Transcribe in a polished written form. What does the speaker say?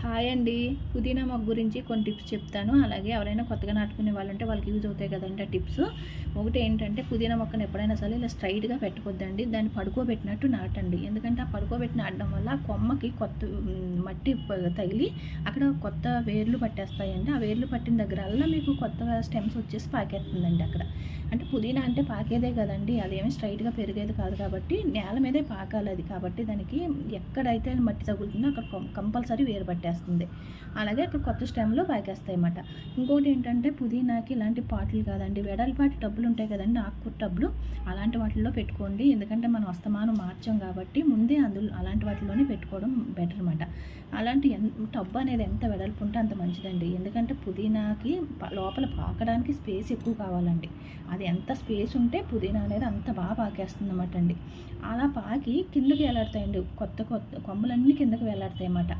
Hi అండి. పుదీనా మొక్క గురించి కొన్ని టిప్స్ చెప్తాను. అలాగే ఎవరైనా కొత్తగా నాటుకునే వాళ్ళుంటే వాళ్ళకి యూజ్ అవుతాయి కదండీ ఆ టిప్స్. ఒకటి ఏంటంటే పుదీనా మొక్కను ఎప్పుడైనా సరే ఇలా స్ట్రైట్‌గా పెట్టకొద్దండి. దాన్ని పడుకోబెట్టినట్టు నాటండి. ఎందుకంటే ఆ పడుకోబెట్టి నాటడం వల్ల ఆ కొమ్మకి కొత్త మట్టి తగిలి అక్కడ కొత్త వేర్లు పట్టేస్తాయండి. ఆ వేర్లు పట్టిన దగ్గరల్లా మీకు కొత్తగా స్టెమ్స్ వచ్చేసి పాకేస్తుందండి అక్కడ. అంటే పుదీనా అంటే పాకేదే కదండీ! అదేమి స్ట్రైట్‌గా పెరిగేది కాదు కాబట్టి నేల మీదే పాకాలి అది. కాబట్టి దానికి ఎక్కడైతే మట్టి తగులుతుందో అక్కడ కంపల్సరీ వేరు పట్టేస్తుంది. అలాగే అక్కడ కొత్త స్టెమ్‌లు పాకేస్తాయన్నమాట. ఇంకోటి ఏంటంటే పుదీనాకి ఇలాంటి పాటులు కాదండి, వెడల్పాటి టబ్బులు ఉంటాయి కదండీ! ఆకుకూర టబ్బులు అలాంటి వాటిల్లో పెట్టుకోండి. ఎందుకంటే మనం అస్తమానం మార్చాం కాబట్టి ముందే అందులో అలాంటి వాటిలోనే పెట్టుకోవడం బెటర్ అనమాట. అలాంటి టబ్ అనేది ఎంత వెడల్పు ఉంటే అంత మంచిదండి. ఎందుకంటే పుదీనాకి లోపల పాకడానికి స్పేస్ ఎక్కువ కావాలండి. అది ఎంత స్పేస్ ఉంటే పుదీనా అనేది అంత బాగా పాకేస్తుందన్నమాట అండి. అలా పాకి కిందకి వేలాడతాయండి. కొత్త కొత్త కొమ్మలన్నీ కిందకి వేలాడతాయి అన్నమాట.